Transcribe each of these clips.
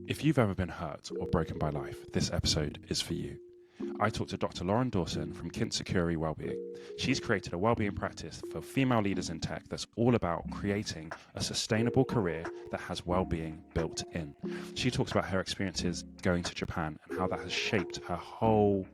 If you've ever been hurt or broken by life, this episode is for you. I talked to Dr. Lauren Dawson from Kintsukuroi Wellbeing. She's created a wellbeing practice for female leaders in tech that's all about creating a sustainable career that has wellbeing built in. She talks about her experiences going to Japan and how that has shaped her whole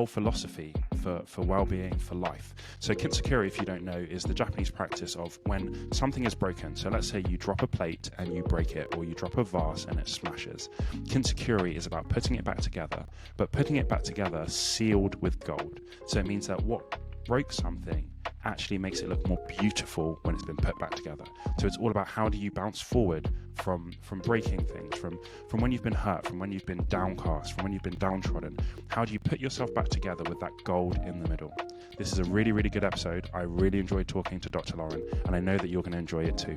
philosophy for well-being, for life. So Kintsukuroi, if you don't know, is the Japanese practice of when something is broken. So let's say you drop a plate and you break it, or you drop a vase and it smashes. Kintsukuroi is about putting it back together, but putting it back together sealed with gold. So it means that what broke something actually makes it look more beautiful when it's been put back together. So it's all about how do you bounce forward from breaking things, from when you've been hurt, from when you've been downcast, from when you've been downtrodden. How do you put yourself back together with that gold in the middle? This is a really, really good episode. I really enjoyed talking to Dr. Lauren, and I know that you're going to enjoy it too.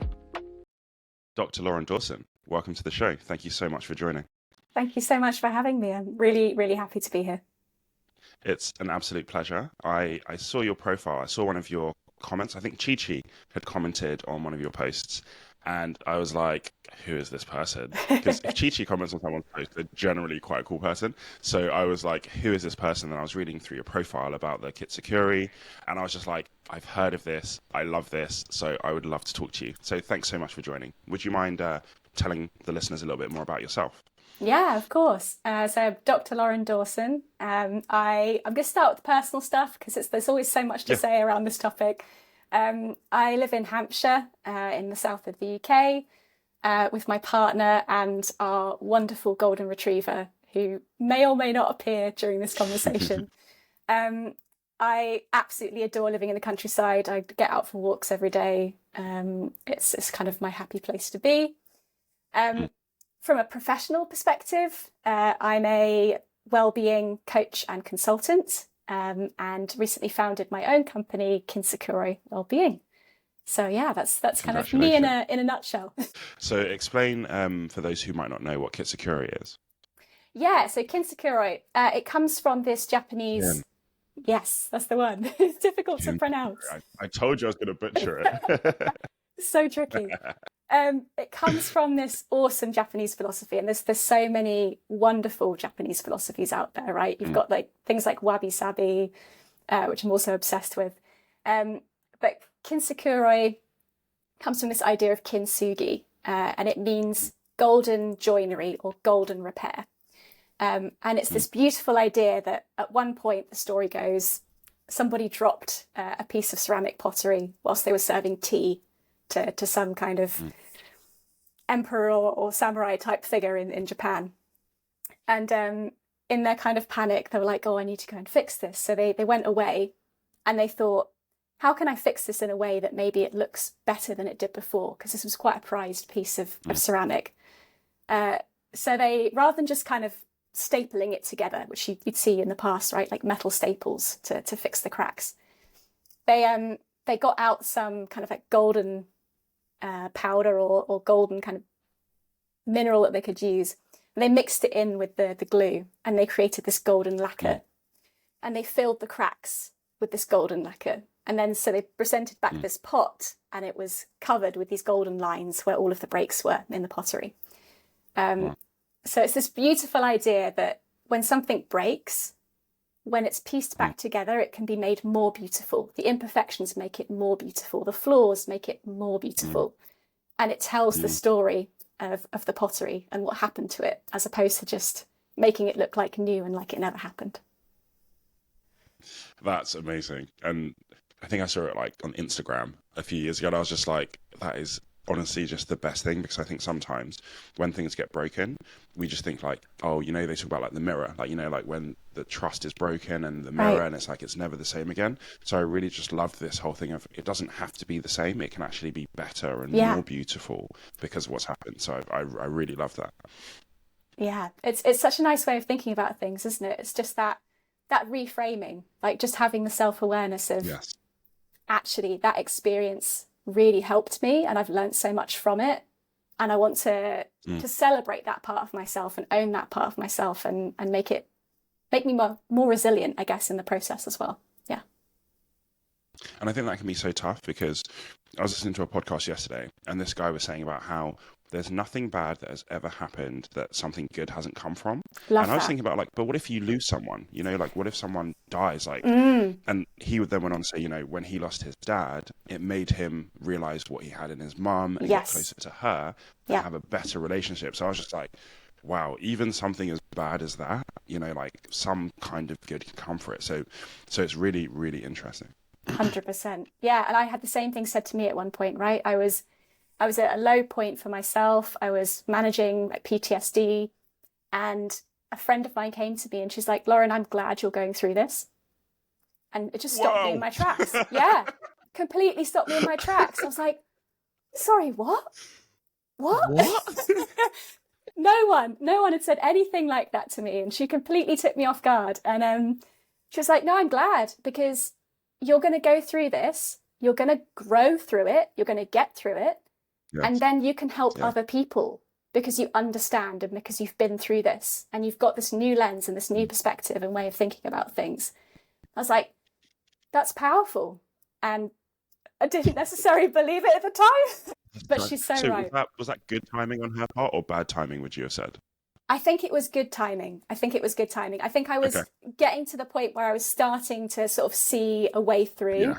Dr. Lauren Dawson, welcome to the show. Thank you so much for joining. Thank you so much for having me. I'm really, really happy to be here. It's an absolute pleasure. I saw your profile. I saw one of your comments. I think Chi had commented on one of your posts, and I was like, who is this person? Because if Chi comments on someone's post, they're generally quite a cool person. So I was like, who is this person? And I was reading through your profile about the Kintsukuroi, and I was just like, I've heard of this. I love this. So I would love to talk to you. So thanks so much for joining. Would you mind telling the listeners a little bit more about yourself? Yeah, of course. So Dr. Lauren Dawson. I'm going to start with the personal stuff because there's always so much to say around this topic. I live in Hampshire, in the south of the UK, with my partner and our wonderful golden retriever, who may or may not appear during this conversation. I absolutely adore living in the countryside. I get out for walks every day. It's kind of my happy place to be. From a professional perspective, I'm a wellbeing coach and consultant, and recently founded my own company, Kintsukuroi Wellbeing. So yeah, that's kind of me in a nutshell. So explain for those who might not know what Kintsukuroi is. Yeah, so Kintsukuroi, it comes from this Japanese. Yes, that's the one. It's difficult to pronounce. I told you I was going to butcher it. So tricky. It comes from this awesome Japanese philosophy, and there's so many wonderful Japanese philosophies out there, right? You've got like things like wabi-sabi, which I'm also obsessed with. But Kintsukuroi comes from this idea of Kintsugi, and it means golden joinery or golden repair. And it's this beautiful idea that at one point, the story goes, somebody dropped a piece of ceramic pottery whilst they were serving tea to some kind of emperor or samurai type figure in Japan. And in their kind of panic, they were like, oh, I need to go and fix this. So they went away and they thought, how can I fix this in a way that maybe it looks better than it did before? Because this was quite a prized piece of ceramic. So they, rather than just kind of stapling it together, which you'd see in the past, right? Like metal staples to fix the cracks. They got out some kind of like golden powder or golden kind of mineral that they could use. And they mixed it in with the glue, and they created this golden lacquer. And they filled the cracks with this golden lacquer. And then so they presented back this pot, and it was covered with these golden lines where all of the breaks were in the pottery. So it's this beautiful idea that when something breaks, when it's pieced back together, it can be made more beautiful. The imperfections make it more beautiful. The flaws make it more beautiful. And it tells the story of the pottery and what happened to it, as opposed to just making it look like new and like it never happened. That's amazing. And I think I saw it like on Instagram a few years ago, and I was just like, that is honestly just the best thing, because I think sometimes when things get broken, we just think like, oh, you know, they talk about like the mirror, like, you know, like when the trust is broken and the mirror, and it's like it's never the same again. So I really just loved this whole thing of it doesn't have to be the same, it can actually be better and more beautiful because of what's happened. So I really love that. Yeah, it's such a nice way of thinking about things, isn't it? It's just that reframing, like just having the self-awareness of actually that experience really helped me, and I've learned so much from it, and I want to celebrate that part of myself and own that part of myself and make me more resilient, I guess, in the process as well. Yeah. And I think that can be so tough, because I was listening to a podcast yesterday, and this guy was saying about how there's nothing bad that has ever happened that something good hasn't come from. Love And I was that. thinking about like, but what if you lose someone, you know, like what if someone dies? Like, and he would then went on to say, you know, when he lost his dad, it made him realize what he had in his mum and get Yes. closer to her and Yeah. have a better relationship. So I was just like, wow, even something as bad as that, you know, like some kind of good can come for it. So it's really, really interesting. 100%. Yeah. And I had the same thing said to me at one point, right? I was at a low point for myself. I was managing like PTSD, and a friend of mine came to me and she's like, Lauren, I'm glad you're going through this. And it just stopped me in my tracks. Yeah. Completely stopped me in my tracks. I was like, sorry, what? No one had said anything like that to me. And she completely took me off guard. And she was like, no, I'm glad, because you're going to go through this. You're going to grow through it. You're going to get through it. Yes. And then you can help other people because you understand and because you've been through this and you've got this new lens and this new perspective and way of thinking about things. I was like, that's powerful. And I didn't necessarily believe it at the time, but she's so right. Was that good timing on her part or bad timing, would you have said? I think it was good timing. I think I was getting to the point where I was starting to sort of see a way through.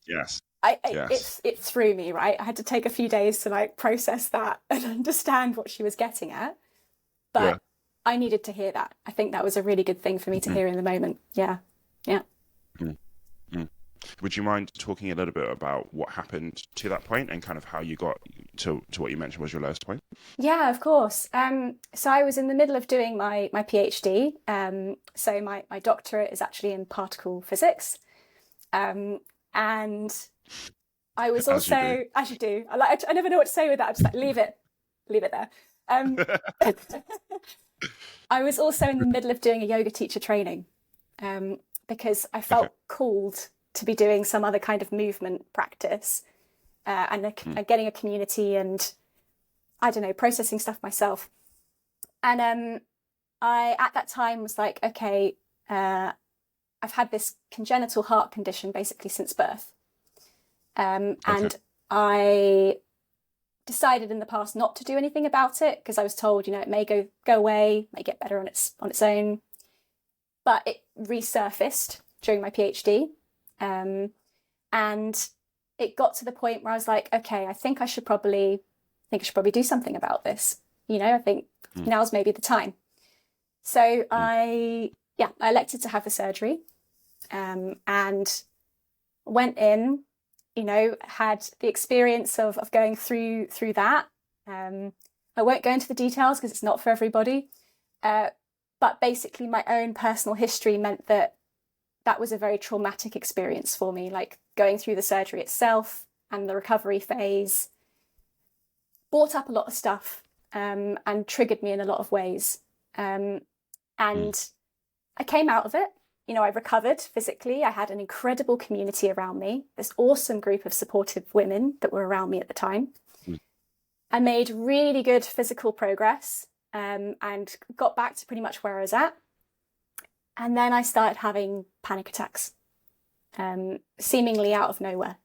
Yes. It threw me, right? I had to take a few days to like process that and understand what she was getting at. But I needed to hear that. I think that was a really good thing for me to hear in the moment. Yeah. Would you mind talking a little bit about what happened to that point and kind of how you got to what you mentioned was your lowest point? Yeah, of course. So I was in the middle of doing my PhD. So my doctorate is actually in particle physics. And I was also, as you do, I never know what to say with that. I'm just like, leave it there. I was also in the middle of doing a yoga teacher training because I felt called to be doing some other kind of movement practice and getting a community and, I don't know, processing stuff myself. And I, at that time, was like, okay, I've had this congenital heart condition basically since birth. And I decided in the past not to do anything about it because I was told, you know, it may go away, may get better on its own. But it resurfaced during my PhD. And it got to the point where I was like, okay, I think I should probably do something about this. You know, I think now's maybe the time. So I elected to have the surgery, and went in, you know, had the experience of going through that. I won't go into the details because it's not for everybody. But basically my own personal history meant that was a very traumatic experience for me, like going through the surgery itself and the recovery phase brought up a lot of stuff and triggered me in a lot of ways. And I came out of it. You know, I recovered physically. I had an incredible community around me, this awesome group of supportive women that were around me at the time. I made really good physical progress and got back to pretty much where I was at. And then I started having panic attacks, seemingly out of nowhere.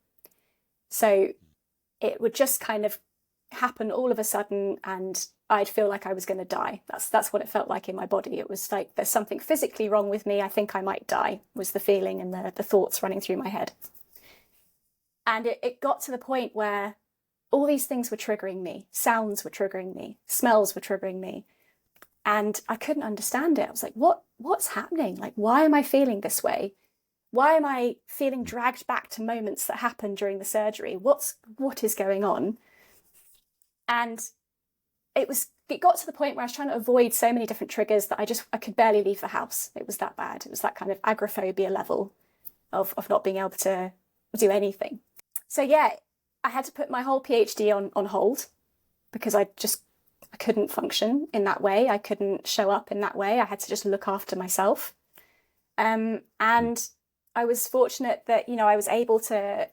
So it would just kind of happen all of a sudden and I'd feel like I was going to die. That's what it felt like in my body. It was like, there's something physically wrong with me. I think I might die, was the feeling and the thoughts running through my head. And it got to the point where all these things were triggering me. Sounds were triggering me. Smells were triggering me. And I couldn't understand it. I was like, what's happening? Like, why am I feeling this way? Why am I feeling dragged back to moments that happened during the surgery? What is going on? And it got to the point where I was trying to avoid so many different triggers that I could barely leave the house. It was that bad. It was that kind of agoraphobia level of not being able to do anything. So yeah, I had to put my whole PhD on hold because I couldn't function in that way. I couldn't show up in that way. I had to just look after myself. And I was fortunate that, you know, I was able to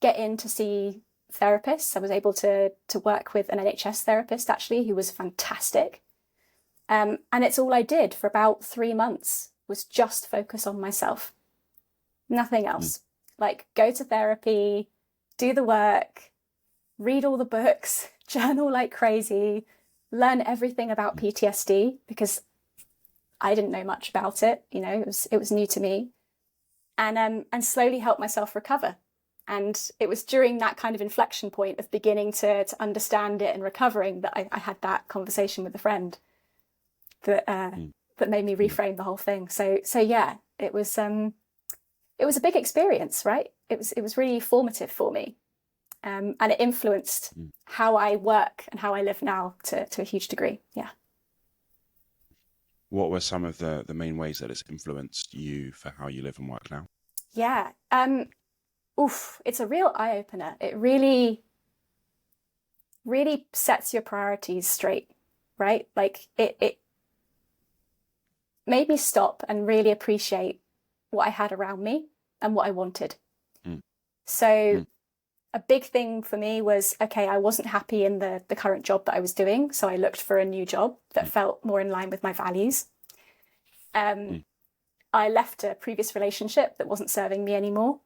get in to see therapists. I was able to work with an NHS therapist, actually, who was fantastic. And it's all I did for about 3 months was just focus on myself. Nothing else. Like, go to therapy, do the work, read all the books, journal like crazy, learn everything about PTSD because I didn't know much about it. You know, it was new to me, and slowly help myself recover. And it was during that kind of inflection point of beginning to understand it and recovering that I had that conversation with a friend that that made me reframe the whole thing. So yeah, it was a big experience, right? It was really formative for me, and it influenced how I work and how I live now to a huge degree. Yeah. What were some of the main ways that it's influenced you for how you live and work now? Yeah. It's a real eye-opener. It really, really sets your priorities straight, right? Like it made me stop and really appreciate what I had around me and what I wanted. So a big thing for me was, okay, I wasn't happy in the current job that I was doing. So I looked for a new job that felt more in line with my values. I left a previous relationship that wasn't serving me anymore.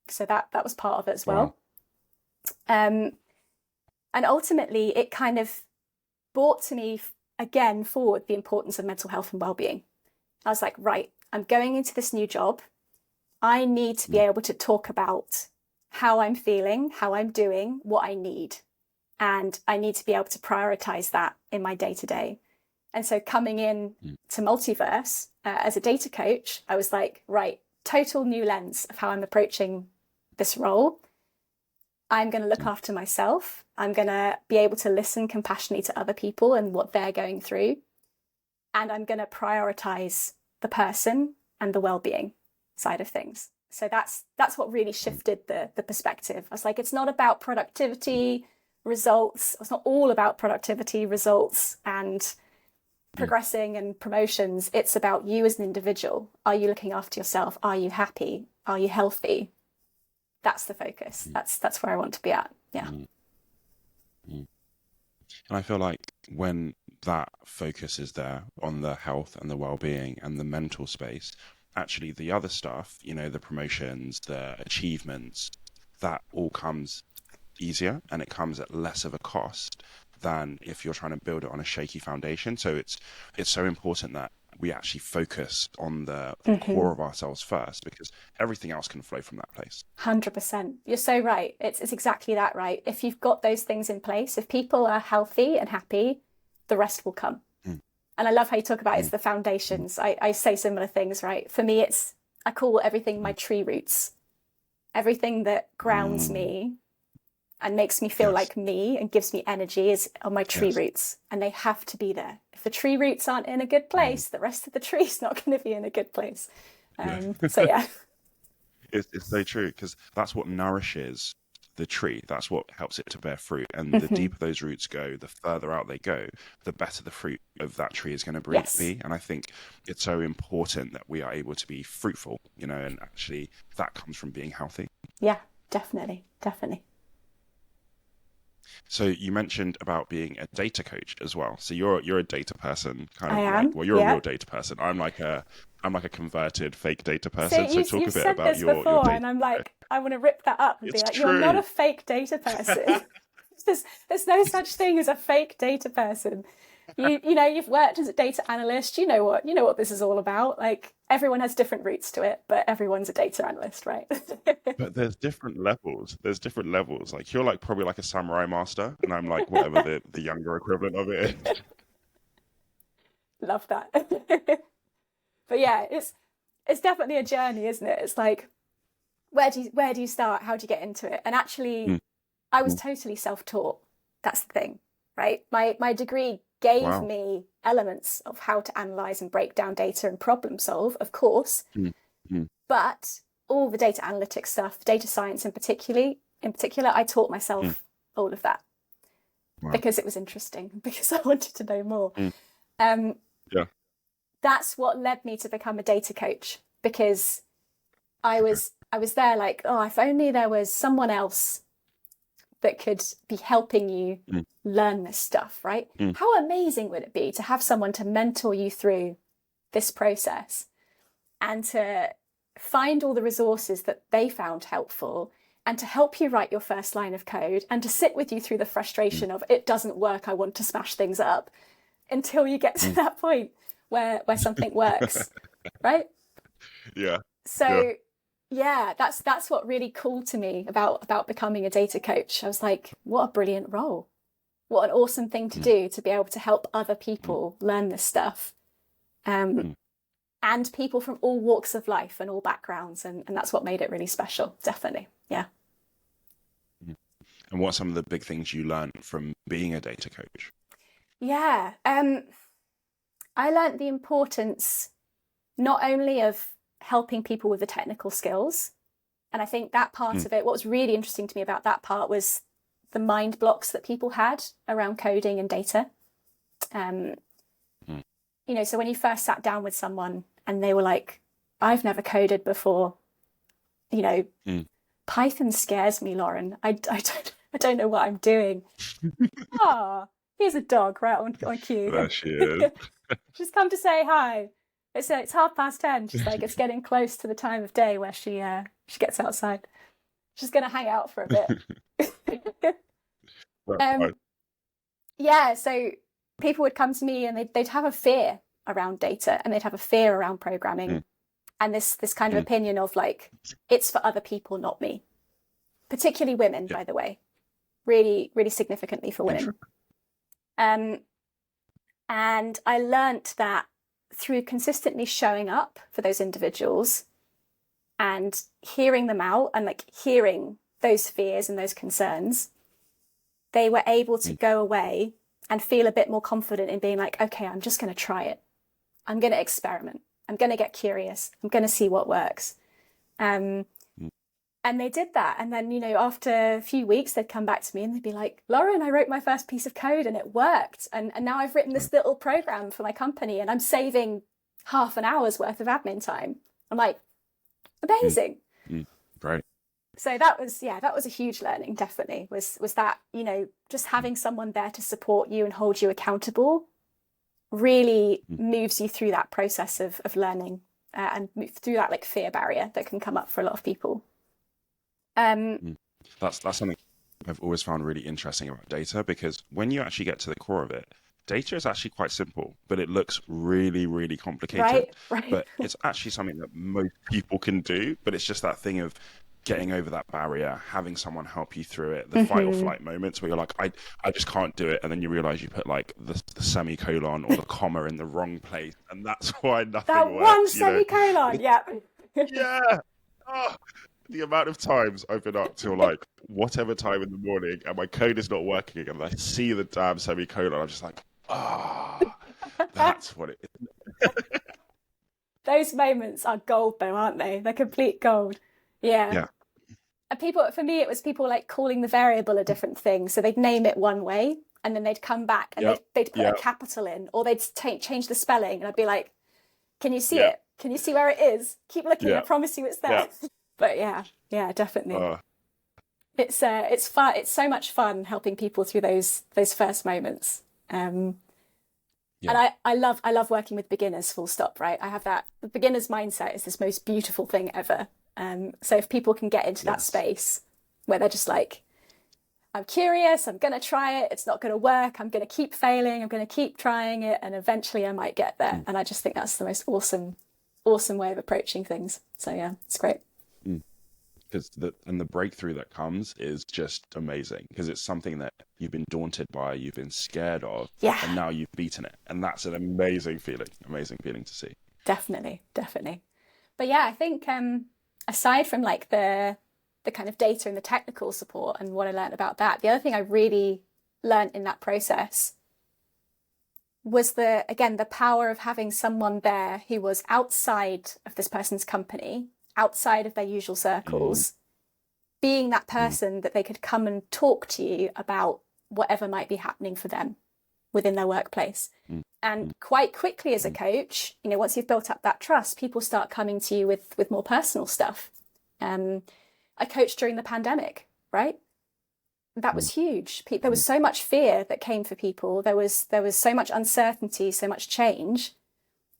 So that was part of it as well. Wow. And ultimately, it kind of brought to me again forward the importance of mental health and well-being. I was like, right, I'm going into this new job. I need to be able to talk about how I'm feeling, how I'm doing, what I need. And I need to be able to prioritize that in my day-to-day. And so coming in to Multiverse as a data coach, I was like, right, total new lens of how I'm approaching this role. I'm going to look after myself. I'm going to be able to listen compassionately to other people and what they're going through. And I'm going to prioritize the person and the well-being side of things. So that's what really shifted the perspective. I was like, it's not about productivity, results. It's not all about productivity, results, and progressing and promotions. It's about you as an individual. Are you looking after yourself? Are you happy? Are you healthy? That's the focus. That's where I want to be at. Yeah. And I feel like when that focus is there on the health and the well-being and the mental space, actually the other stuff, you know, the promotions, the achievements, that all comes easier and it comes at less of a cost than if you're trying to build it on a shaky foundation. So it's so important that we actually focus on the core of ourselves first, because everything else can flow from that place. 100%. You're so right. It's exactly that, right? If you've got those things in place, if people are healthy and happy, the rest will come. And I love how you talk about it's the foundations. I say similar things, right? For me, I call everything my tree roots. Everything that grounds me and makes me feel like me and gives me energy is on my tree roots, and they have to be there. If the tree roots aren't in a good place, the rest of the tree's not going to be in a good place. So yeah. It's so true, because that's what nourishes the tree. That's what helps it to bear fruit. And the deeper those roots go, the further out they go, the better the fruit of that tree is going to be. And I think it's so important that we are able to be fruitful, you know, and actually that comes from being healthy. Yeah, definitely. So you mentioned about being a data coach as well. So you're a data person, kind of. I am. Well, you're a real data person. I'm like a converted fake data person. So talk a bit said about this your before, data. And I'm like, I want to rip that up and be like, you're not a fake data person. There's no such thing as a fake data person. You know, you've worked as a data analyst. You know what this is all about. Like, everyone has different roots to it, but everyone's a data analyst, right? But there's different levels. Like, you're like probably like a samurai master, and I'm like whatever the younger equivalent of it is. Love that. But yeah, it's definitely a journey, isn't it? It's like, where do you start? How do you get into it? And actually, I was totally self-taught. That's the thing, right? My degree gave me elements of how to analyze and break down data and problem solve, of course. But all the data analytics stuff, data science in particular, I taught myself all of that because it was interesting, because I wanted to know more. That's what led me to become a data coach, because I was there like, oh, if only there was someone else that could be helping you learn this stuff, right? How amazing would it be to have someone to mentor you through this process and to find all the resources that they found helpful and to help you write your first line of code and to sit with you through the frustration of it doesn't work, I want to smash things up, until you get to that point where something works, right? Yeah. So yeah, that's what really cool to me about becoming a data coach. I was like, what a brilliant role. What an awesome thing to do, to be able to help other people learn this stuff. And people from all walks of life and all backgrounds. And that's what made it really special, definitely. Yeah. And what are some of the big things you learned from being a data coach? Yeah. I learned the importance not only of helping people with the technical skills. And I think that part of it, what was really interesting to me about that part was the mind blocks that people had around coding and data. You know, so when you first sat down with someone and they were like, I've never coded before, you know, Python scares me, Lauren. I don't know what I'm doing. Here's a dog right on cue. There she is. She's come to say hi. It's 10:30. She's like, it's getting close to the time of day where she gets outside. She's going to hang out for a bit. Yeah, so people would come to me and they'd have a fear around data, and they'd have a fear around programming, and this kind of opinion of like, it's for other people, not me. Particularly women, by the way, really, really significantly for women. And I learnt that through consistently showing up for those individuals and hearing them out and like hearing those fears and those concerns, they were able to go away and feel a bit more confident in being like, okay, I'm just going to try it. I'm going to experiment. I'm going to get curious. I'm going to see what works. And they did that. And then, you know, after a few weeks, they'd come back to me and they'd be like, Lauren, I wrote my first piece of code and it worked. And now I've written this little program for my company and I'm saving half an hour's worth of admin time. I'm like, amazing. Great. So that was a huge learning, definitely, was that, you know, just having someone there to support you and hold you accountable really moves you through that process of learning and move through that like fear barrier that can come up for a lot of people. That's something I've always found really interesting about data, because when you actually get to the core of it, data is actually quite simple, but it looks really, really complicated. Right. But it's actually something that most people can do, but it's just that thing of getting over that barrier, having someone help you through it, the fight or flight moments where you're like, I just can't do it. And then you realize you put like the semicolon or the comma in the wrong place. And that's why nothing that works. One semicolon, yeah. Yeah. Oh, the amount of times I've been up till like whatever time in the morning and my code is not working and I see the damn semicolon, I'm just like, that's what it is. Those moments are gold though, aren't they? They're complete gold. Yeah. And for me, it was people like calling the variable a different thing. So they'd name it one way and then they'd come back and they'd put a capital in, or they'd change the spelling. And I'd be like, can you see it? Can you see where it is? Keep looking. I promise you it's there. But yeah, definitely. It's fun. It's so much fun helping people through those first moments. And I love working with beginners, full stop, right? I have that. The beginner's mindset is this most beautiful thing ever. So if people can get into that space where they're just like, I'm curious, I'm going to try it, it's not going to work, I'm going to keep failing, I'm going to keep trying it, and eventually I might get there. And I just think that's the most awesome way of approaching things. So yeah, it's great. Because the breakthrough that comes is just amazing, because it's something that you've been daunted by, you've been scared of, and now you've beaten it. And that's an amazing feeling to see. Definitely. But yeah, I think aside from like the kind of data and the technical support and what I learned about that, the other thing I really learned in that process was the power of having someone there who was outside of this person's company, outside of their usual circles, being that person that they could come and talk to you about whatever might be happening for them within their workplace. And quite quickly as a coach, you know, once you've built up that trust, people start coming to you with more personal stuff. I coached during the pandemic, right? That was huge. There was so much fear that came for people. There was so much uncertainty, so much change.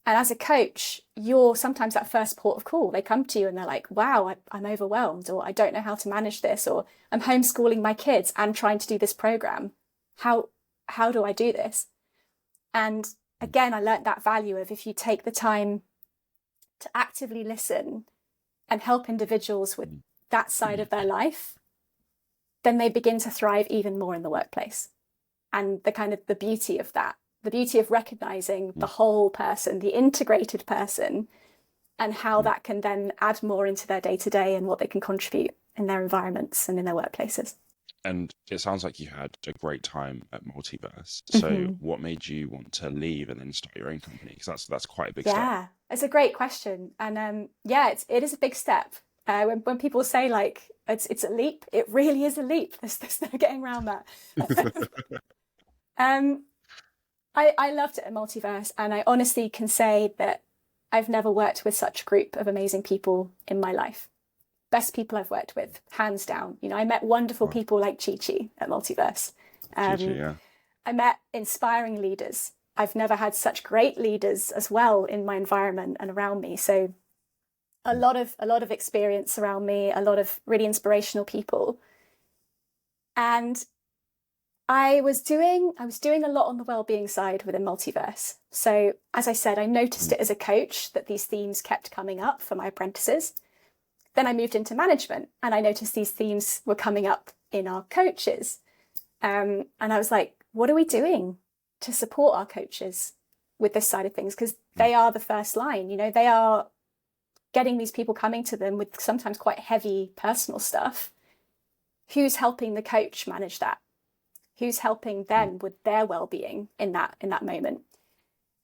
And as a coach, you're sometimes that first port of call. They come to you and they're like, wow, I'm overwhelmed, or I don't know how to manage this, or I'm homeschooling my kids and trying to do this program. How do I do this? And again, I learned that value of, if you take the time to actively listen and help individuals with that side of their life, then they begin to thrive even more in the workplace. And the beauty of that, the beauty of recognizing the whole person, the integrated person, and how that can then add more into their day-to-day and what they can contribute in their environments and in their workplaces. And it sounds like you had a great time at Multiverse. So what made you want to leave and then start your own company? Because that's quite a big step. Yeah, it's a great question. And it is a big step. When people say like it's a leap, it really is a leap. There's no getting around that. I loved it at Multiverse, and I honestly can say that I've never worked with such a group of amazing people in my life. Best people I've worked with, hands down. I met wonderful people like Chi-Chi at Multiverse. Chi-Chi, yeah. I met inspiring leaders. I've never had such great leaders as well in my environment and around me. So a lot of experience around me, a lot of really inspirational people. And I was doing a lot on the wellbeing side within Multiverse. So as I said, I noticed it as a coach that these themes kept coming up for my apprentices. Then I moved into management and I noticed these themes were coming up in our coaches. And I was like, what are we doing to support our coaches with this side of things? Because they are the first line, they are getting these people coming to them with sometimes quite heavy personal stuff. Who's helping the coach manage that? Who's helping them with their well-being in that moment?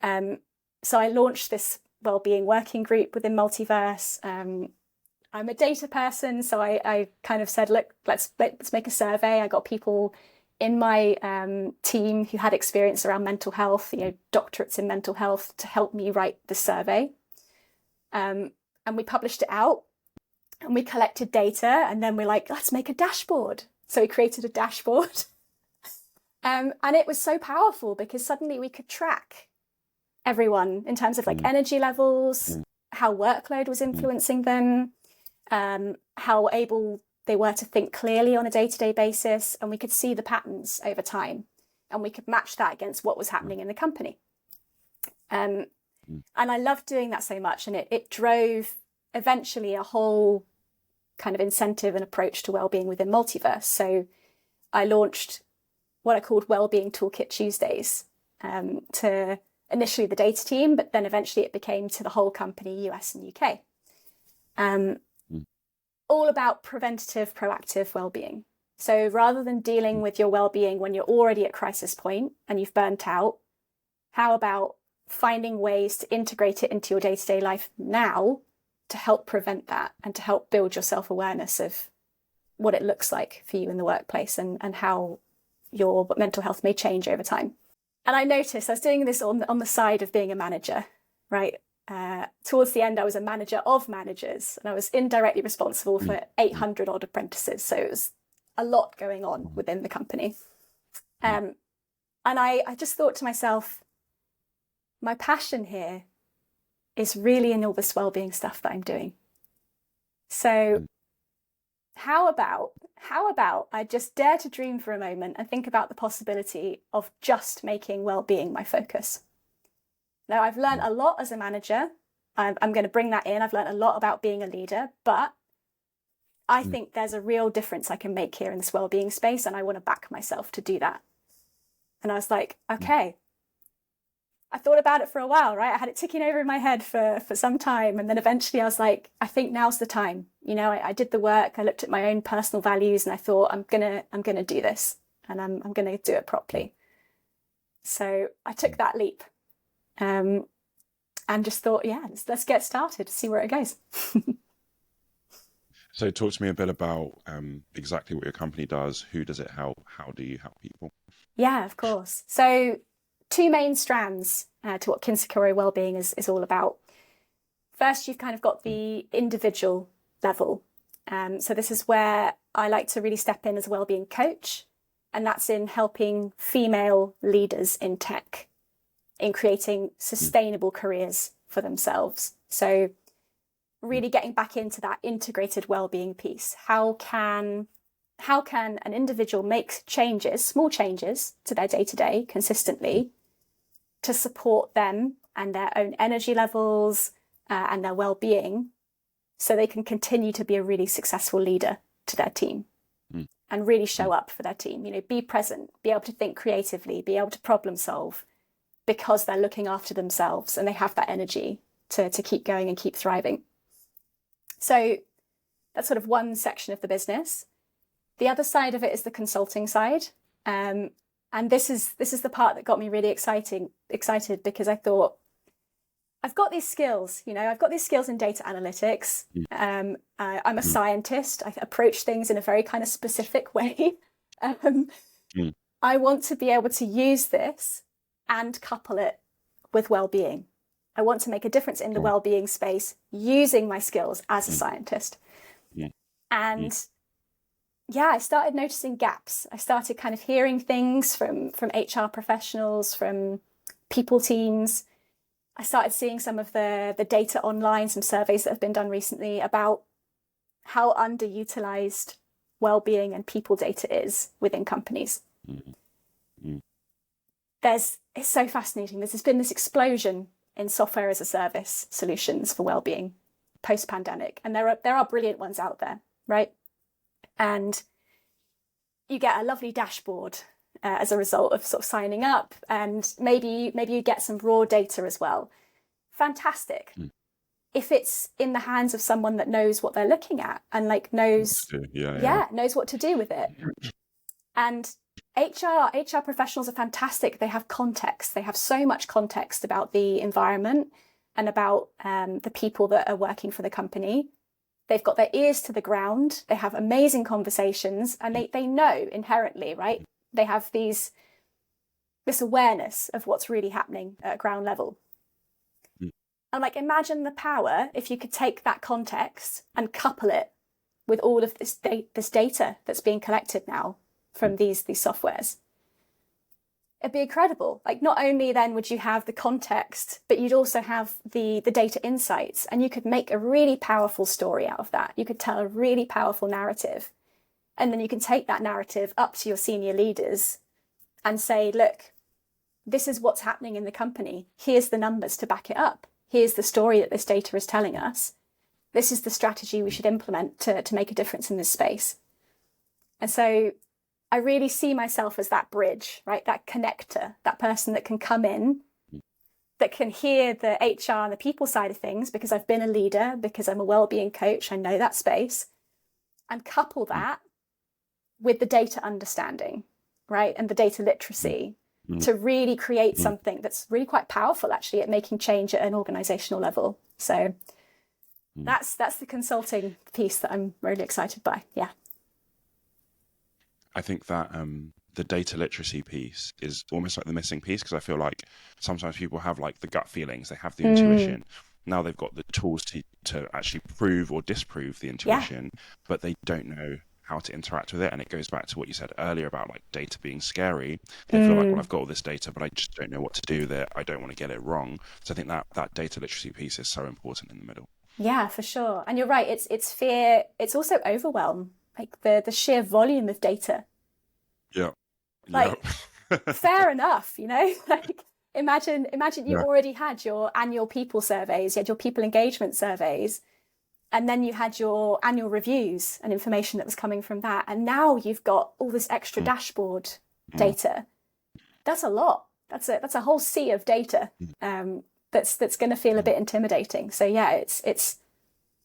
So I launched this well-being working group within Multiverse. I'm a data person, so I kind of said, look, let's make a survey. I got people in my team who had experience around mental health, doctorates in mental health, to help me write the survey. And we published it out and we collected data, and then we're like, let's make a dashboard. So we created a dashboard. And it was so powerful because suddenly we could track everyone in terms of like energy levels, how workload was influencing them, how able they were to think clearly on a day-to-day basis. And we could see the patterns over time, and we could match that against what was happening in the company. And I loved doing that so much. And it drove eventually a whole kind of incentive and approach to wellbeing within Multiverse. So I launched what I called Wellbeing Toolkit Tuesdays to initially the data team, but then eventually it became to the whole company, US and UK. All about preventative, proactive wellbeing. So rather than dealing with your wellbeing when you're already at crisis point and you've burnt out, how about finding ways to integrate it into your day-to-day life now to help prevent that and to help build your self-awareness of what it looks like for you in the workplace and how your mental health may change over time. And I noticed I was doing this on the side of being a manager, right? Towards the end, I was a manager of managers, and I was indirectly responsible for 800 odd apprentices. So it was a lot going on within the company. And I just thought to myself, my passion here is really in all this wellbeing stuff that I'm doing. So how about I just dare to dream for a moment and think about the possibility of just making wellbeing my focus? Now, I've learned a lot as a manager. I'm going to bring that in. I've learned a lot about being a leader, but I think there's a real difference I can make here in this wellbeing space, and I want to back myself to do that. And I was like, okay. I thought about it for a while, right? I had it ticking over in my head for some time. And then eventually I was like, I think now's the time. I did the work. I looked at my own personal values and I thought, I'm gonna do this, and I'm gonna do it properly. So I took that leap. And just thought, let's get started, see where it goes. So talk to me a bit about exactly what your company does. Who does it help? How do you help people? Yeah, of course. So 2 main strands to what Kintsukuroi Wellbeing is all about. First, you've kind of got the individual level. So this is where I like to really step in as a wellbeing coach, and that's in helping female leaders in tech. in creating sustainable careers for themselves. So really getting back into that integrated well-being piece. How can an individual make changes, small changes to their day-to-day consistently to support them and their own energy levels and their well-being, so they can continue to be a really successful leader to their team and really show up for their team, be present, be able to think creatively, be able to problem solve, because they're looking after themselves and they have that energy to keep going and keep thriving. So that's sort of one section of the business. The other side of it is the consulting side. And this is the part that got me really excited, because I thought, I've got these skills, I've got these skills in data analytics. I'm a scientist. I approach things in a very kind of specific way. I want to be able to use this and couple it with well-being. I want to make a difference in the well-being space using my skills as a scientist. And I started noticing gaps. I started kind of hearing things from HR professionals, from people teams. I started seeing some of the data online, some surveys that have been done recently about how underutilized well-being and people data is within companies. It's so fascinating. There's been this explosion in software as a service solutions for well-being post-pandemic, and there are brilliant ones out there, right? And you get a lovely dashboard as a result of sort of signing up, and maybe you get some raw data as well. Fantastic. If it's in the hands of someone that knows what they're looking at and knows what to do with it. And HR professionals are fantastic. They have context. They have so much context about the environment and about the people that are working for the company. They've got their ears to the ground. They have amazing conversations, and they know inherently, right? They have this awareness of what's really happening at ground level. And imagine the power if you could take that context and couple it with all of this data that's being collected now from these softwares. It'd be incredible. Not only then would you have the context, but you'd also have the data insights, and you could make a really powerful story out of that. You could tell a really powerful narrative. And then you can take that narrative up to your senior leaders and say, look, this is what's happening in the company. Here's the numbers to back it up. Here's the story that this data is telling us. This is the strategy we should implement to make a difference in this space. And so I really see myself as that bridge, right? That connector, that person that can come in, that can hear the HR and the people side of things, because I've been a leader, because I'm a wellbeing coach, I know that space, and couple that with the data understanding, right? And the data literacy to really create something that's really quite powerful, actually, at making change at an organizational level. So that's the consulting piece that I'm really excited by. Yeah. I think that the data literacy piece is almost like the missing piece, because I feel like sometimes people have the gut feelings, they have the intuition. Now they've got the tools to actually prove or disprove the intuition, but they don't know how to interact with it. And it goes back to what you said earlier about data being scary. They feel well, I've got all this data, but I just don't know what to do with it. I don't want to get it wrong. So I think that data literacy piece is so important in the middle. Yeah, for sure. And you're right. It's fear. It's also overwhelm. The sheer volume of data. Yeah. Fair enough, imagine you already had your annual people surveys, you had your people engagement surveys, and then you had your annual reviews and information that was coming from that. And now you've got all this extra dashboard data. That's a lot. That's a whole sea of data that's going to feel a bit intimidating. So yeah, it's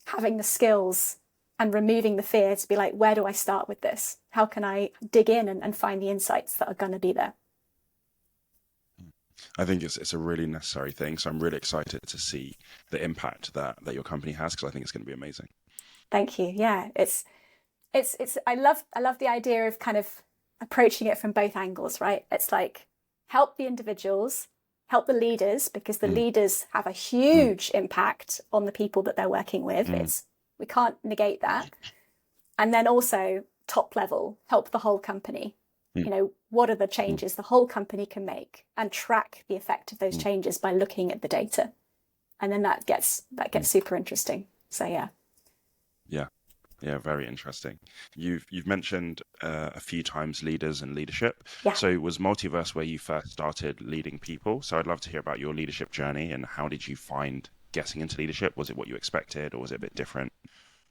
having the skills and removing the fear to be where do I start with this? How can I dig in and find the insights that are going to be there? I think it's a really necessary thing. So I'm really excited to see the impact that your company has, because I think it's going to be amazing. Thank you. Yeah, it's I love the idea of kind of approaching it from both angles, right? It's help the individuals, help the leaders, because the leaders have a huge impact on the people that they're working with. We can't negate that. And then also top level, help the whole company. what are the changes the whole company can make, and track the effect of those changes by looking at the data. And then that gets super interesting. So yeah, very interesting. You've mentioned a few times leaders and leadership. Yeah. So was Multiverse where you first started leading people? So I'd love to hear about your leadership journey, and how did you find getting into leadership? Was it what you expected, or was it a bit different?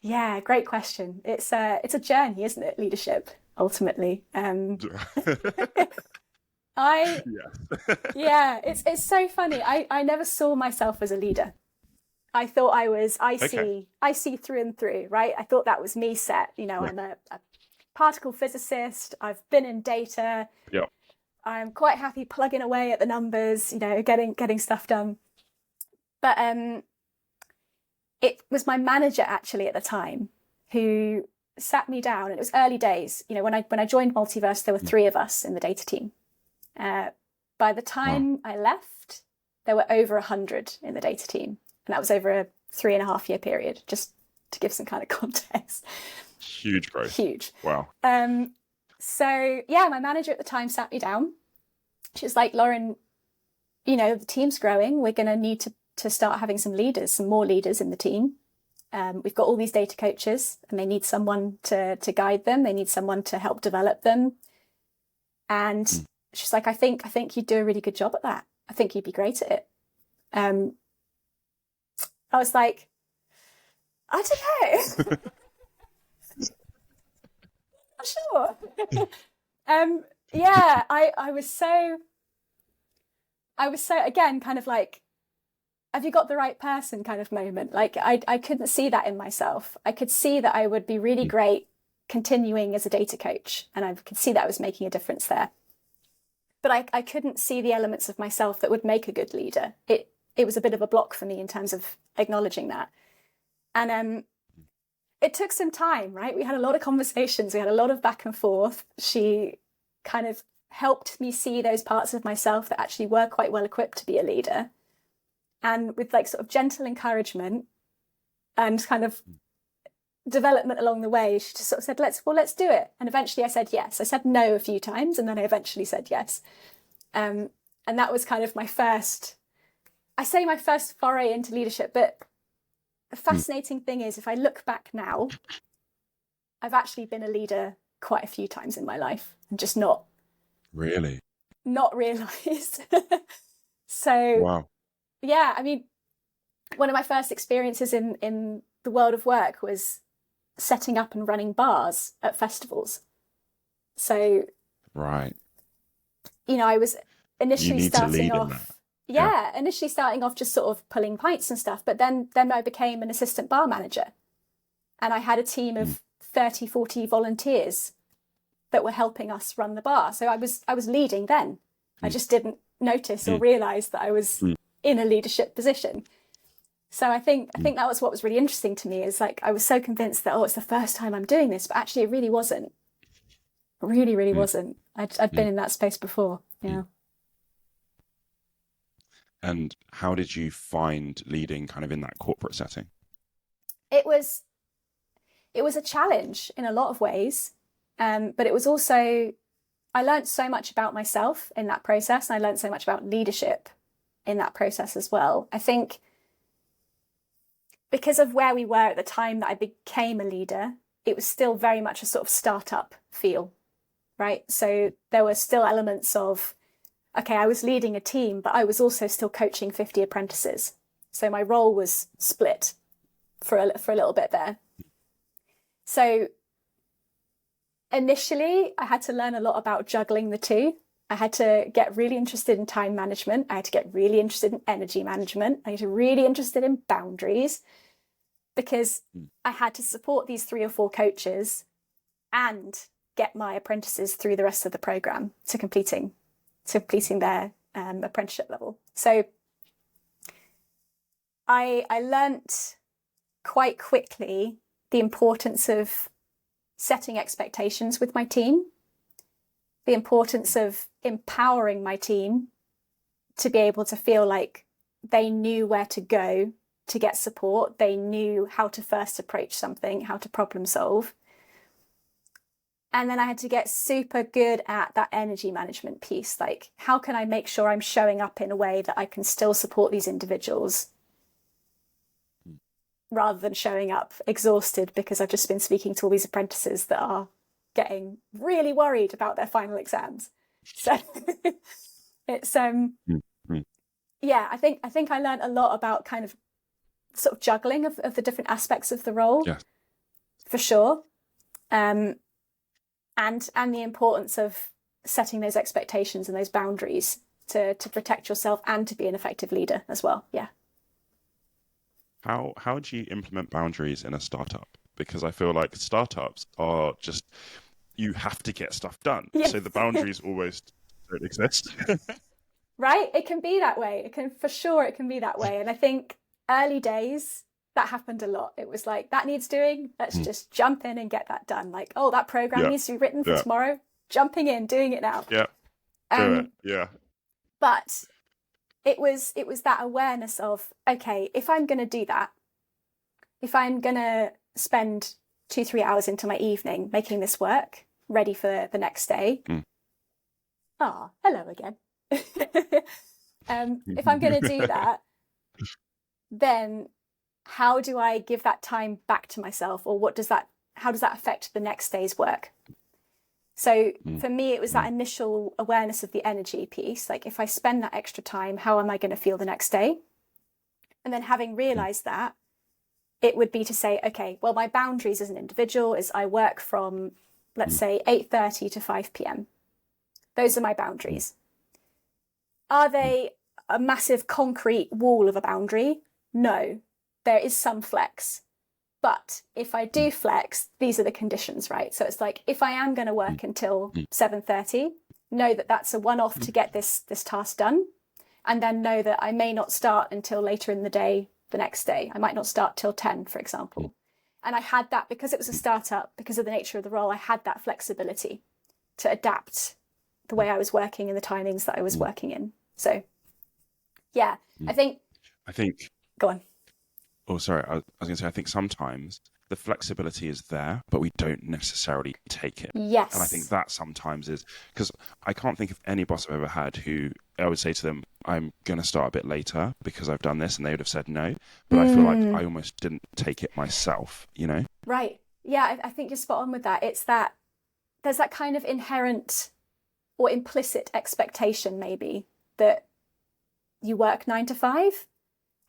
Yeah, great question. It's a journey, isn't it? Leadership, ultimately. Yeah. It's so funny. I never saw myself as a leader. I thought I see through and through, right? I thought that was me set. I'm a particle physicist. I've been in data. Yeah. I'm quite happy plugging away at the numbers, getting stuff done. But it was my manager actually at the time who sat me down, and it was early days. When I joined Multiverse, there were 3 of us in the data team. By the time I left, there were over 100 in the data team, and that was over a 3.5-year period, just to give some kind of context. Huge growth. Huge. Wow. So yeah, my manager at the time sat me down. She was like, Lauren, the team's growing. We're going to need to start having some more leaders in the team. We've got all these data coaches, and they need someone to guide them. They need someone to help develop them. And she's like, I think you'd do a really good job at that. I think you'd be great at it. I was like, I don't know. Not sure. Yeah, I was so again kind of like, have you got the right person kind of moment. Like I couldn't see that in myself. I could see that I would be really great continuing as a data coach, and I could see that I was making a difference there. But I couldn't see the elements of myself that would make a good leader. It was a bit of a block for me in terms of acknowledging that. And it took some time, right? We had a lot of conversations. We had a lot of back and forth. She kind of helped me see those parts of myself that actually were quite well equipped to be a leader. And with like sort of gentle encouragement and kind of development along the way, she just sort of said, let's do it. And eventually I said yes. I said no a few times, and then I eventually said yes. And that was kind of my first foray into leadership. But the fascinating thing is, if I look back now, I've actually been a leader quite a few times in my life and just not realized. So wow. Yeah, I mean, one of my first experiences in the world of work was setting up and running bars at festivals. So, right. I was initially starting off just sort of pulling pints and stuff, but then I became an assistant bar manager, and I had a team of 30, 40 volunteers that were helping us run the bar. So I was leading then. I just didn't notice or realize that I was in a leadership position. So I think that was what was really interesting to me, is like, I was so convinced that, it's the first time I'm doing this, but actually it really wasn't. It really, really wasn't. I'd been in that space before. Yeah. And how did you find leading kind of in that corporate setting? It was a challenge in a lot of ways. But it was also, I learned so much about myself in that process. And I learned so much about leadership in that process as well. I think because of where we were at the time that I became a leader, it was still very much a sort of startup feel, right? So there were still elements of, okay, I was leading a team, but I was also still coaching 50 apprentices. So my role was split for a little bit there. So initially, I had to learn a lot about juggling the two. I had to get really interested in time management. I had to get really interested in energy management. I had to get really interested in boundaries, because I had to support these 3 or 4 coaches and get my apprentices through the rest of the program to completing their apprenticeship level. So I learnt quite quickly the importance of setting expectations with my team, the importance of empowering my team to be able to feel like they knew where to go to get support. They knew how to first approach something, how to problem solve. And then I had to get super good at that energy management piece. Like, how can I make sure I'm showing up in a way that I can still support these individuals rather than showing up exhausted because I've just been speaking to all these apprentices that are getting really worried about their final exams. So it's yeah, I think I learned a lot about kind of sort of juggling of the different aspects of the role. Yes. For sure. And the importance of setting those expectations and those boundaries to protect yourself and to be an effective leader as well. Yeah. How do you implement boundaries in a startup? Because I feel like startups are just, you have to get stuff done. Yeah. So the boundaries almost don't exist. Right? It can be that way. It can be that way. And I think early days, that happened a lot. It was like, that needs doing. Let's just jump in and get that done. Like, oh, that program needs to be written for tomorrow. Jumping in, doing it now. Yeah. Do it. Yeah. But it was that awareness of, okay, if I'm going to do that, if I'm going to spend 2-3 hours into my evening making this work ready for the next day. Hello again. If I'm going to do that, then how do I give that time back to myself, or how does that affect the next day's work? So for me, it was that initial awareness of the energy piece. Like, if I spend that extra time, how am I going to feel the next day? And then having realized that, it would be to say, okay, well, my boundaries as an individual is I work from, let's say, 8:30 to 5 p.m. Those are my boundaries. Are they a massive concrete wall of a boundary? No. There is some flex. But if I do flex, these are the conditions, right? So it's like, if I am going to work until 7:30, know that that's a one-off to get this task done. And then know that I may not start until later in the day, the next day. I might not start till 10, for example. And I had that because it was a startup, because of the nature of the role, I had that flexibility to adapt the way I was working and the timings that I was working in. So, yeah, I think... Go on. Oh, sorry. I was going to say, I think sometimes the flexibility is there, but we don't necessarily take it. Yes. And I think that sometimes is, because I can't think of any boss I've ever had who I would say to them, I'm going to start a bit later because I've done this, and they would have said no. But I feel like I almost didn't take it myself, you know? Right. Yeah, I think you're spot on with that. It's that there's that kind of inherent or implicit expectation, maybe, that you work 9 to 5.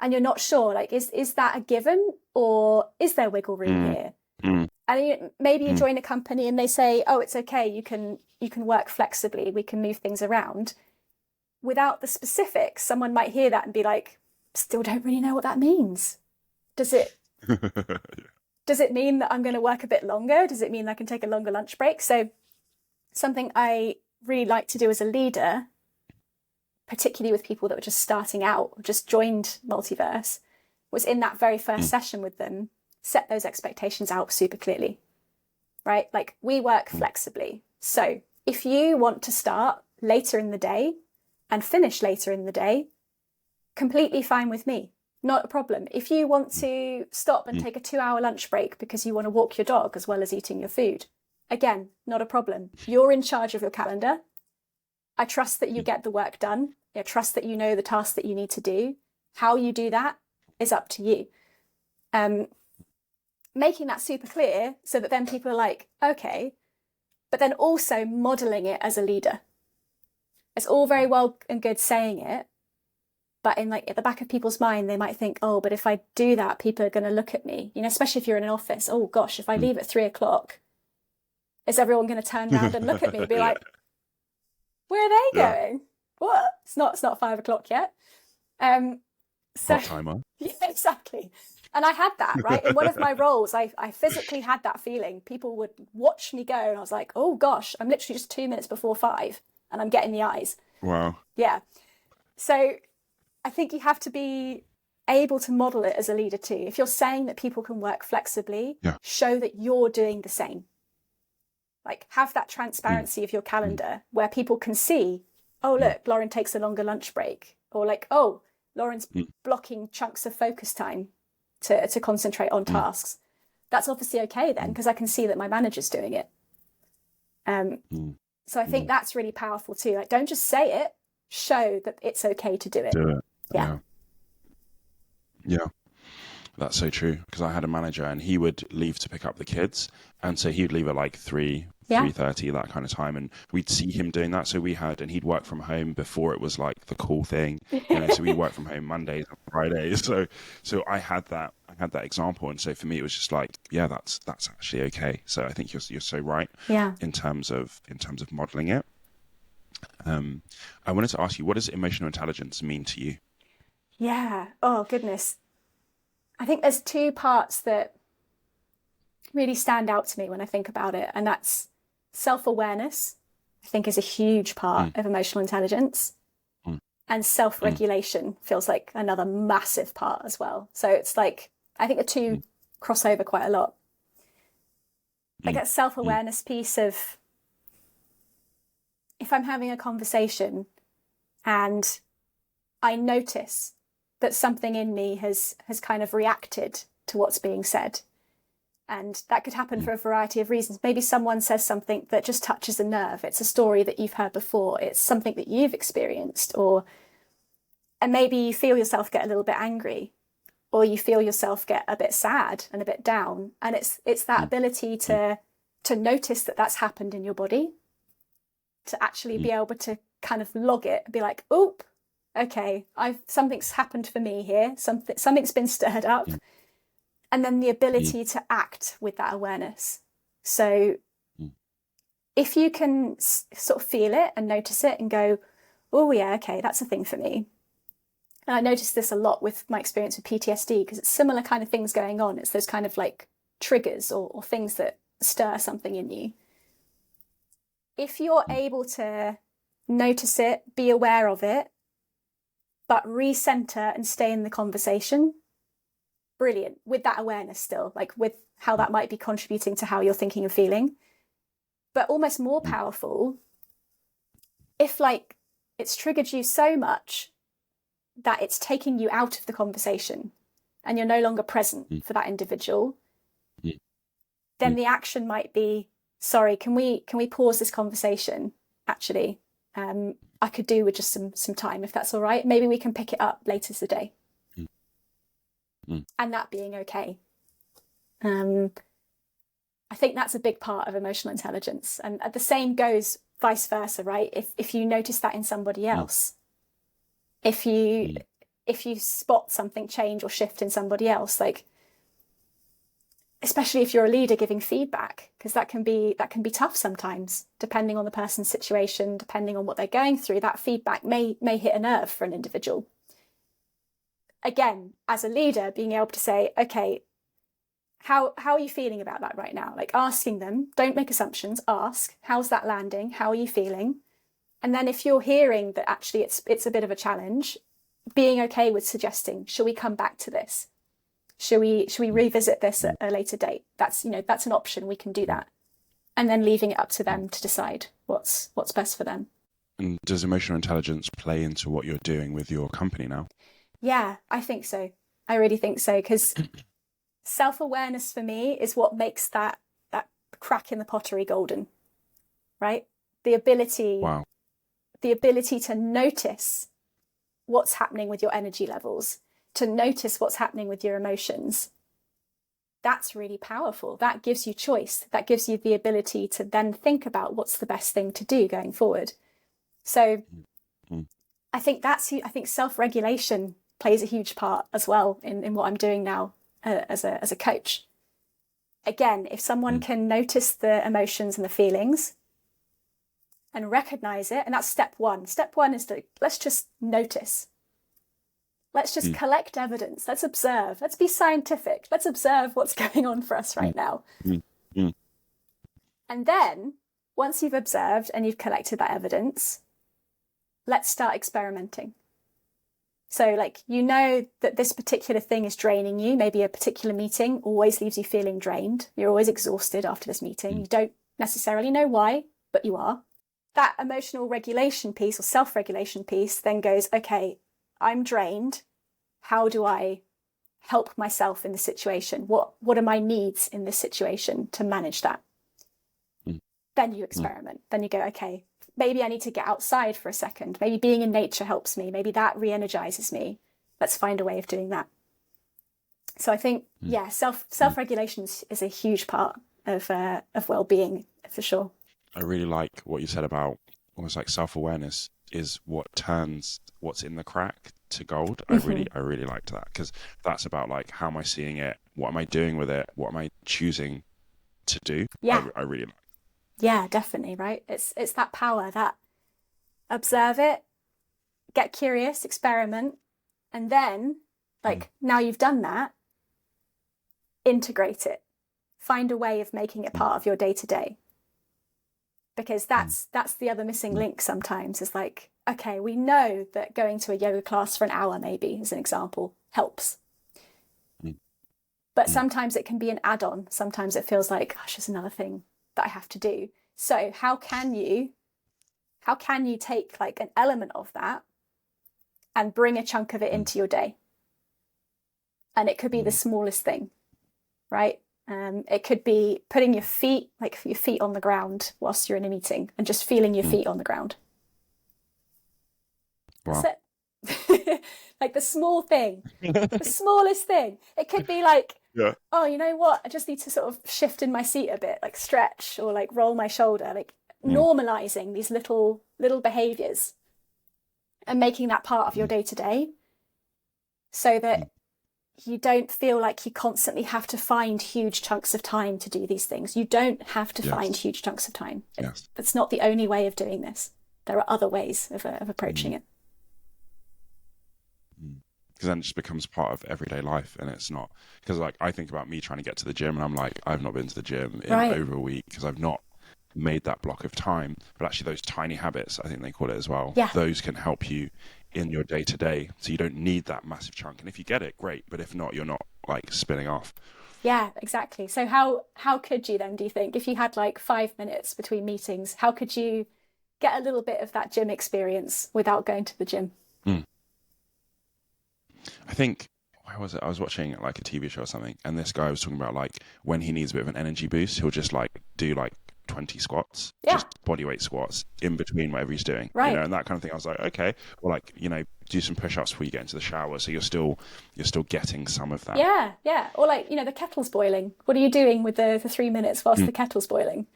And you're not sure, like, is that a given, or is there wiggle room here? And maybe you join a company and they say, oh, it's okay, you can work flexibly, we can move things around. Without the specifics, someone might hear that and be like, still don't really know what that means. Does it mean that I'm going to work a bit longer? Does it mean I can take a longer lunch break? So something I really like to do as a leader, particularly with people that were just starting out, or just joined Multiverse, was in that very first session with them, set those expectations out super clearly, right? Like, we work flexibly. So if you want to start later in the day and finish later in the day, completely fine with me. Not a problem. If you want to stop and take a 2-hour lunch break because you want to walk your dog as well as eating your food, again, not a problem. You're in charge of your calendar. I trust that you get the work done. I trust that you know the tasks that you need to do. How you do that is up to you. Making that super clear so that then people are like, okay, but then also modeling it as a leader. It's all very well and good saying it, but in, like, at the back of people's mind, they might think, oh, but if I do that, people are going to look at me. You know, especially if you're in an office. Oh gosh, if I leave at 3 o'clock, is everyone going to turn around and look at me and be like, where are they going? What? It's not 5 o'clock yet. So timer. Yeah, exactly. And I had that, right? In one of my roles, I physically had that feeling. People would watch me go, and I was like, oh gosh, I'm literally just 2 minutes before 5, and I'm getting the eyes. Wow. Yeah. So I think you have to be able to model it as a leader too. If you're saying that people can work flexibly, show that you're doing the same. Like, have that transparency of your calendar where people can see, oh, look, Lauren takes a longer lunch break. Or like, oh, Lauren's blocking chunks of focus time to concentrate on tasks. That's obviously okay then, because I can see that my manager's doing it. So I think that's really powerful too. Like, don't just say it, show that it's okay to do it. Do it. Yeah. Yeah. That's so true. Because I had a manager and he would leave to pick up the kids. And so he'd leave at like 3:30, that kind of time. And we'd see him doing that. So and he'd work from home before it was like the cool thing. So we work from home Mondays and Fridays. So I had that example. And so for me, it was just like, yeah, that's actually okay. So I think you're so right. Yeah. In terms of modeling it. I wanted to ask you, what does emotional intelligence mean to you? Yeah. Oh, goodness. I think there's two parts that really stand out to me when I think about it. And that's self-awareness, I think, is a huge part of emotional intelligence. And self-regulation feels like another massive part as well. So it's like, I think the two cross over quite a lot. Like that self-awareness piece of, if I'm having a conversation and I notice that something in me has kind of reacted to what's being said. And that could happen for a variety of reasons. Maybe someone says something that just touches a nerve. It's a story that you've heard before. It's something that you've experienced, and maybe you feel yourself get a little bit angry, or you feel yourself get a bit sad and a bit down. And it's that ability to notice that that's happened in your body, to actually be able to kind of log it and be like, oop, okay, something's happened for me here. Something's been stirred up. And then the ability to act with that awareness. So if you can sort of feel it and notice it and go, oh yeah, okay, that's a thing for me. And I notice this a lot with my experience with PTSD, because it's similar kind of things going on. It's those kind of like triggers or things that stir something in you. If you're able to notice it, be aware of it, but recenter and stay in the conversation, brilliant, with that awareness still, like with how that might be contributing to how you're thinking and feeling. But almost more powerful, if like it's triggered you so much that it's taking you out of the conversation and you're no longer present for that individual, then the action might be, sorry, can we pause this conversation? Actually, I could do with just some time, if that's all right. Maybe we can pick it up later today. And that being okay. I think that's a big part of emotional intelligence. And the same goes vice versa, right? If you notice that in somebody else, if you spot something change or shift in somebody else, like, especially if you're a leader giving feedback, because that can be tough sometimes, depending on the person's situation, depending on what they're going through. That feedback may hit a nerve for an individual. Again, as a leader, being able to say, okay, how are you feeling about that right now? Like, asking them, don't make assumptions, ask, how's that landing? How are you feeling? And then if you're hearing that actually it's a bit of a challenge, being okay with suggesting, shall we come back to this? Shall we revisit this at a later date? That's an option. We can do that. And then leaving it up to them to decide what's best for them. And does emotional intelligence play into what you're doing with your company now? Yeah, I think so. I really think so, because self-awareness for me is what makes that crack in the pottery golden, right? The ability to notice what's happening with your energy levels, to notice what's happening with your emotions. That's really powerful. That gives you choice. That gives you the ability to then think about what's the best thing to do going forward. So I think self-regulation plays a huge part as well in what I'm doing now as a coach. Again, if someone can notice the emotions and the feelings and recognize it, and that's step one. Step one is let's just notice. Let's just collect evidence. Let's observe. Let's be scientific. Let's observe what's going on for us right now. And then, once you've observed and you've collected that evidence, let's start experimenting. So, like, that this particular thing is draining you. Maybe a particular meeting always leaves you feeling drained. You're always exhausted after this meeting. You don't necessarily know why, but you are. That emotional regulation piece or self-regulation piece then goes, okay, I'm drained. How do I help myself in this situation? What are my needs in this situation to manage that? then you experiment. Then you go, okay, maybe I need to get outside for a second. Maybe being in nature helps me. Maybe that re-energizes me. Let's find a way of doing that. So I think, yeah, self-regulation is a huge part of well-being, for sure. I really like what you said about almost like self-awareness is what turns what's in the crack to gold. I really liked that, because that's about like, how am I seeing it? What am I doing with it? What am I choosing to do? Yeah. I really like. Yeah, definitely. Right. It's that power, that observe it, get curious, experiment, and then like now you've done that, integrate it, find a way of making it part of your day to day. Because that's the other missing link sometimes, is like, okay, we know that going to a yoga class for an hour, maybe as an example, helps. But sometimes it can be an add-on. Sometimes it feels like, gosh, there's another thing that I have to do. So how can you take like an element of that and bring a chunk of it into your day? And it could be the smallest thing, right? It could be putting your feet on the ground whilst you're in a meeting and just feeling your feet on the ground. Wow. That's it. Like the small thing, the smallest thing. It could be like, oh, you know what? I just need to sort of shift in my seat a bit, like stretch or like roll my shoulder, like normalizing these little behaviors and making that part of your day to day, so that you don't feel like you constantly have to find huge chunks of time to do these things. You don't have to find huge chunks of time. That's not the only way of doing this. There are other ways of approaching it. Because then it just becomes part of everyday life, and it's not, because like I think about me trying to get to the gym, and I'm like, I've not been to the gym in over a week because I've not made that block of time. But actually those tiny habits, I think they call it as well, those can help you in your day to day, so you don't need that massive chunk. And if you get it, great, but if not, you're not like spinning off. Yeah, exactly. So how could you then, do you think, if you had like 5 minutes between meetings, how could you get a little bit of that gym experience without going to the gym? I think, where was it? I was watching like a TV show or something, and this guy was talking about like when he needs a bit of an energy boost, he'll just like do like 20 squats, just body weight squats in between whatever he's doing, you know, and that kind of thing. I was like, okay, well, like, you know, do some push-ups before you get into the shower, so you're still getting some of that. Yeah. Or like, you know, the kettle's boiling. What are you doing with the 3 minutes whilst the kettle's boiling?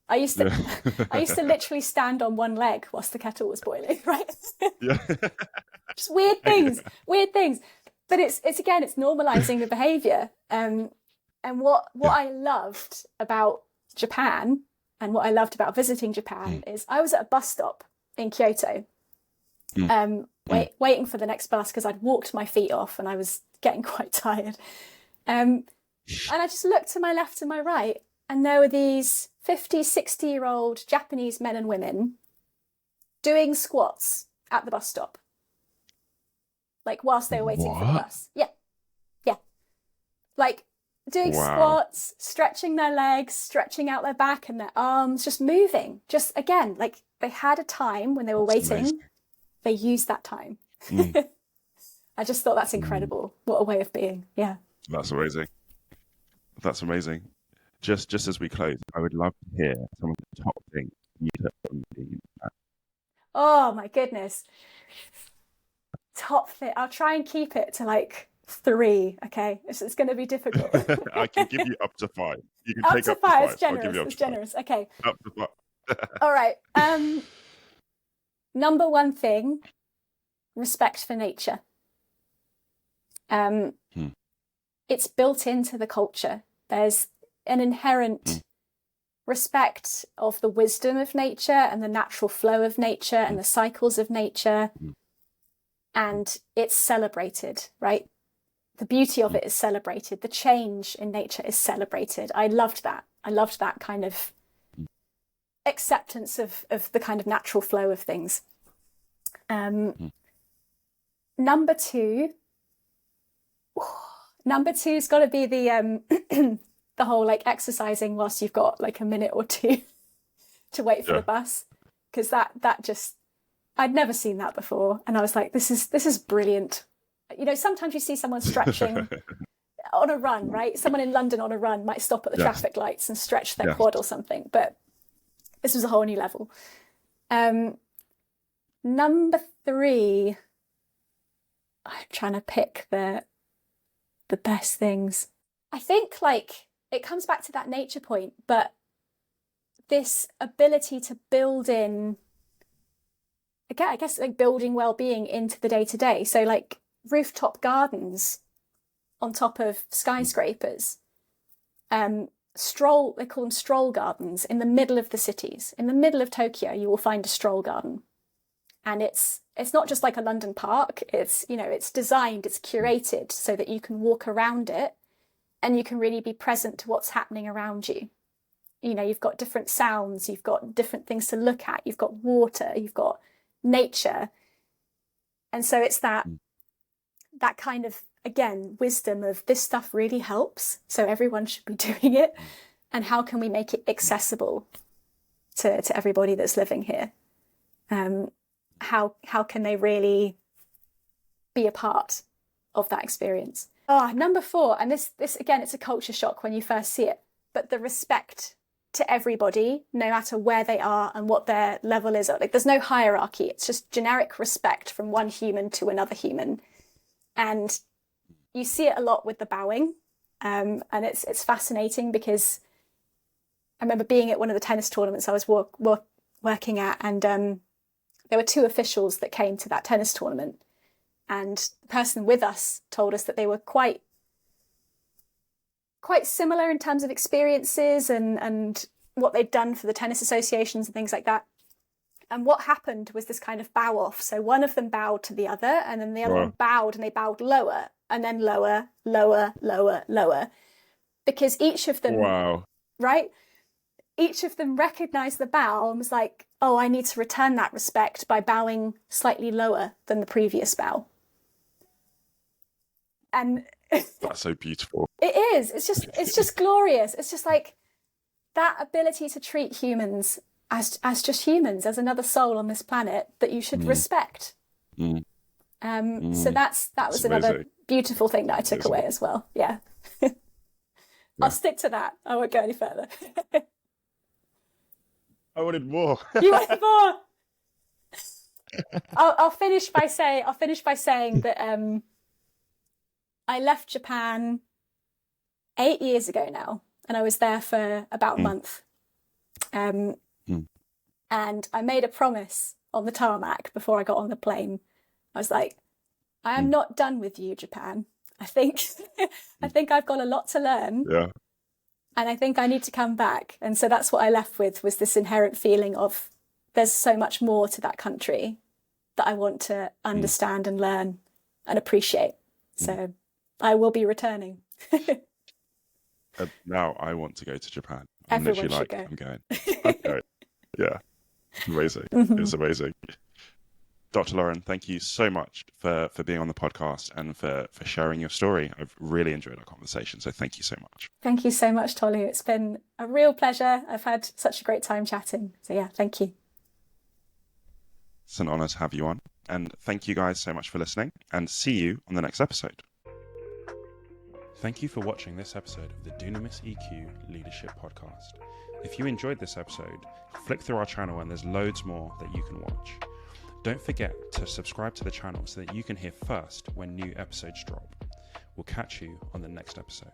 I used to literally stand on one leg whilst the kettle was boiling, right? Just weird things. But it's again, it's normalizing the behavior. And what I loved about Japan, and what I loved about visiting Japan, is I was at a bus stop in Kyoto, waiting for the next bus because I'd walked my feet off and I was getting quite tired. And I just looked to my left and my right, and there were these 50, 60-year-old Japanese men and women doing squats at the bus stop, like whilst they were waiting for the bus. Yeah. Like doing squats, stretching their legs, stretching out their back and their arms, just moving. Just again, like they had a time when they were waiting. Amazing. They used that time. I just thought that's incredible. What a way of being. Yeah. That's amazing. Just as we close, I would love to hear some of the top things you took from being. Oh my goodness. Top thing. I'll try and keep it to like 3. Okay, it's going to be difficult. I can give you up to 5. You can up take to up 5. to 5. It's generous. It's generous. Okay. Up to 5. All right. Number one thing: respect for nature. It's built into the culture. There's an inherent respect of the wisdom of nature and the natural flow of nature and the cycles of nature. And it's celebrated, right? The beauty of it is celebrated. The change in nature is celebrated. I loved that. Kind of acceptance of the kind of natural flow of things. Number two has got to be the the whole like exercising whilst you've got like a minute or two to wait for the bus, because that just, I'd never seen that before, and I was like, this is brilliant. You know, sometimes you see someone stretching on a run, right? Someone in London on a run might stop at the traffic lights and stretch their quad or something, but this was a whole new level. Number 3, I'm trying to pick the best things. I think like it comes back to that nature point, but this ability to build in, again, I guess like building well-being into the day-to-day. So like rooftop gardens on top of skyscrapers, they call them stroll gardens in the middle of the cities. In the middle of Tokyo, you will find a stroll garden. And it's not just like a London park. It's, you know, it's designed, it's curated so that you can walk around it and you can really be present to what's happening around you. You know, you've got different sounds, you've got different things to look at, you've got water, you've got nature. And so it's that kind of, again, wisdom of this stuff really helps, so everyone should be doing it. And how can we make it accessible to everybody that's living here? How can they really be a part of that experience? Number 4, and this again, it's a culture shock when you first see it, but the respect to everybody, no matter where they are and what their level is. Like there's no hierarchy. It's just generic respect from one human to another human. And you see it a lot with the bowing. And it's fascinating because I remember being at one of the tennis tournaments I was working at, and there were 2 officials that came to that tennis tournament, and the person with us told us that they were quite similar in terms of experiences and what they'd done for the tennis associations and things like that. And what happened was this kind of bow off. So one of them bowed to the other, and then the other one bowed, and they bowed lower, and then lower, lower, lower, lower. Because each of them, right? Each of them recognized the bow and was like, oh, I need to return that respect by bowing slightly lower than the previous bow. And that's so beautiful. It is. It's just glorious. It's just like that ability to treat humans as just humans, as another soul on this planet that you should respect. So that was another beautiful thing that I took away as well. Yeah. I'll stick to that. I won't go any further. I wanted more. You wanted more. I'll finish by saying that I left Japan 8 years ago now, and I was there for about a month. And I made a promise on the tarmac before I got on the plane. I was like, I am not done with you, Japan. I think I've got a lot to learn. Yeah. And I think I need to come back. And so that's what I left with, was this inherent feeling of there's so much more to that country that I want to understand and learn and appreciate. So I will be returning. Now I want to go to Japan. Everyone should go. I'm going. Yeah. It's amazing. It's amazing. Dr. Lauren, thank you so much for being on the podcast and for sharing your story. I've really enjoyed our conversation, so thank you so much. Thank you so much, Tolu. It's been a real pleasure. I've had such a great time chatting. So yeah, thank you. It's an honor to have you on. And thank you guys so much for listening, and see you on the next episode. Thank you for watching this episode of the Dunamis EQ Leadership Podcast. If you enjoyed this episode, flick through our channel and there's loads more that you can watch. Don't forget to subscribe to the channel so that you can hear first when new episodes drop. We'll catch you on the next episode.